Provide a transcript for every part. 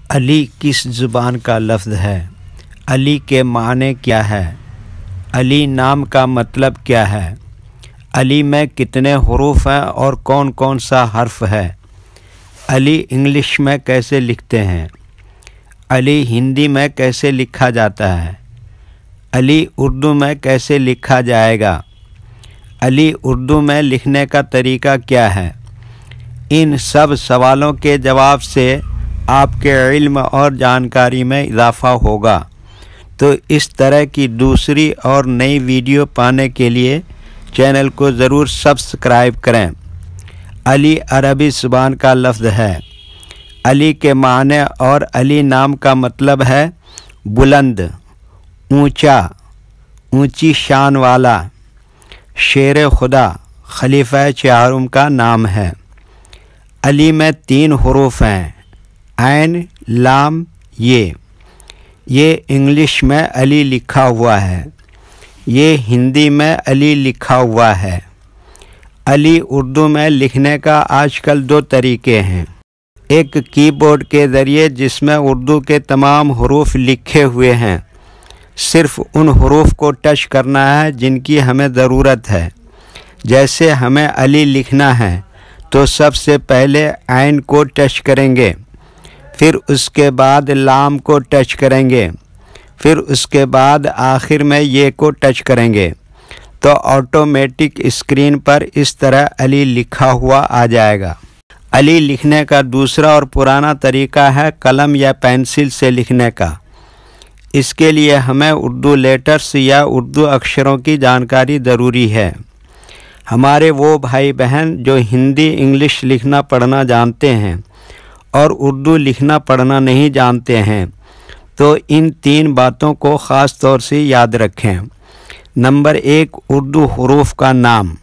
अली किस ज़ुबान का लफ्ज़ है? अली के माने क्या है? अली नाम का मतलब क्या है? अली में कितने हुरूफ हैं और कौन कौन सा हर्फ है? अली इंग्लिश में कैसे लिखते हैं? अली हिंदी में कैसे लिखा जाता है? अली उर्दू में कैसे लिखा जाएगा? अली उर्दू में लिखने का तरीका क्या है? इन सब सवालों के जवाब से आपके इल्म और जानकारी में इजाफ़ा होगा। तो इस तरह की दूसरी और नई वीडियो पाने के लिए चैनल को ज़रूर सब्सक्राइब करें। अली अरबी ज़ुबान का लफ्ज़ है। अली के माने और अली नाम का मतलब है बुलंद, ऊंचा, ऊंची शान वाला। शेर खुदा खलीफा चारुम का नाम है। अली में 3 हुरूफ हैं, ऐन, लाम, ये इंग्लिश में अली लिखा हुआ है। ये हिंदी में अली लिखा हुआ है। अली उर्दू में लिखने का आजकल 2 तरीके हैं। एक कीबोर्ड के ज़रिए जिसमें उर्दू के तमाम हुरूफ लिखे हुए हैं। सिर्फ़ उन हुरूफ को टच करना है जिनकी हमें ज़रूरत है। जैसे हमें अली लिखना है तो सबसे पहले ऐन को टच करेंगे, फिर उसके बाद लाम को टच करेंगे, फिर उसके बाद आखिर में ये को टच करेंगे तो ऑटोमेटिक स्क्रीन पर इस तरह अली लिखा हुआ आ जाएगा। अली लिखने का दूसरा और पुराना तरीका है कलम या पेंसिल से लिखने का। इसके लिए हमें उर्दू लेटर्स या उर्दू अक्षरों की जानकारी ज़रूरी है। हमारे वो भाई बहन जो हिंदी इंग्लिश लिखना पढ़ना जानते हैं और उर्दू लिखना पढ़ना नहीं जानते हैं तो इन 3 बातों को ख़ास तौर से याद रखें। नंबर 1 उर्दू हुरूफ का नाम।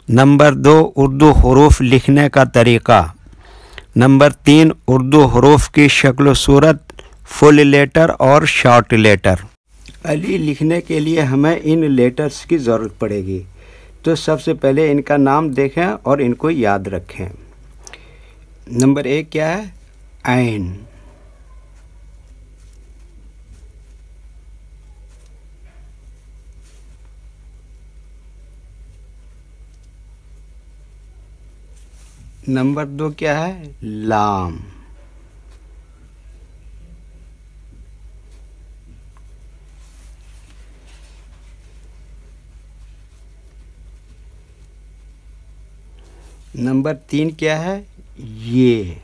नंबर 2 उर्दू हुरूफ लिखने का तरीका। नंबर 3 उर्दू हुरूफ की शक्ल व सूरत, फुल लेटर और शॉर्ट लेटर। अली लिखने के लिए हमें इन लेटर्स की ज़रूरत पड़ेगी। तो सबसे पहले इनका नाम देखें और इनको याद रखें। नंबर 1 क्या है? ऐन। नंबर 2 क्या है? लाम। नंबर 3 क्या है? ये।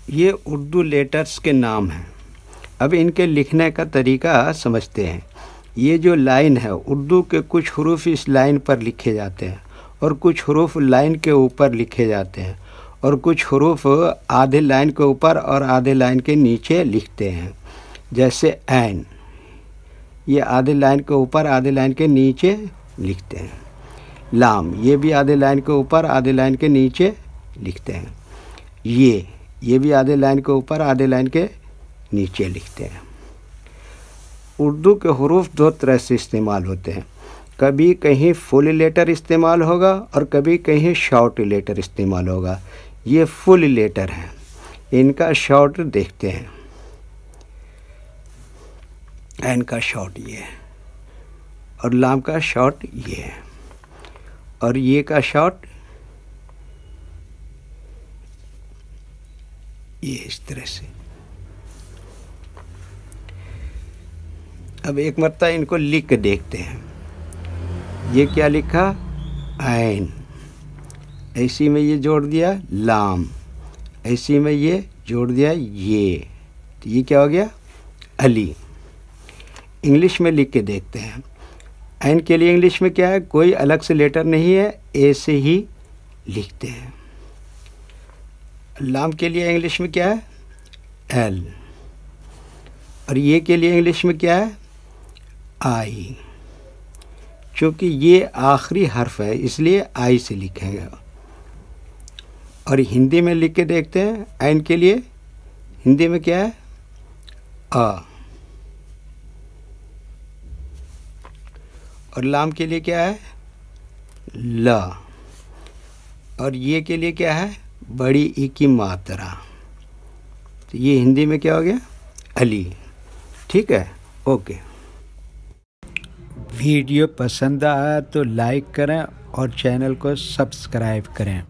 ये उर्दू लेटर्स के नाम हैं। अब इनके लिखने का तरीका समझते हैं। ये जो लाइन है, उर्दू के कुछ हुरूफ इस लाइन पर लिखे जाते हैं और कुछ हुरूफ लाइन के ऊपर लिखे जाते हैं और कुछ हुरूफ आधे लाइन के ऊपर और आधे लाइन के नीचे लिखते हैं। जैसे ऐन, ये आधे लाइन के ऊपर आधे लाइन के नीचे लिखते हैं। लाम, ये भी आधे लाइन के ऊपर आधे लाइन के नीचे लिखते हैं। ये भी आधे लाइन के ऊपर आधे लाइन के नीचे लिखते हैं। उर्दू के हुरूफ 2 तरह से इस्तेमाल होते हैं। कभी कहीं फुल लेटर इस्तेमाल होगा और कभी कहीं शॉर्ट लेटर इस्तेमाल होगा। ये फुल लेटर हैं। इनका शॉर्ट देखते हैं। ऐन का शॉर्ट ये है और लाम का शॉर्ट ये है और ये का शॉर्ट ये इस तरह से। अब एक मरतबा इनको लिख के देखते हैं। ये क्या लिखा? ऐन। ऐसी में ये जोड़ दिया लाम, ऐसी में ये जोड़ दिया ये, तो ये क्या हो गया? अली। इंग्लिश में लिख के देखते हैं। ऐन के लिए इंग्लिश में क्या है? कोई अलग से लेटर नहीं है, ए से ही लिखते हैं। लाम के लिए इंग्लिश में क्या है? एल। और ये के लिए इंग्लिश में क्या है? आई। चूँकि ये आखिरी हर्फ है इसलिए आई से लिखेंगे। और हिंदी में लिख के देखते हैं। ऐन के लिए हिंदी में क्या है? आ। और लाम के लिए क्या है? ल। और ये के लिए क्या है? बड़ी ई की मात्रा। तो ये हिंदी में क्या हो गया? अली। ठीक है, ओके। वीडियो पसंद आया तो लाइक करें और चैनल को सब्सक्राइब करें।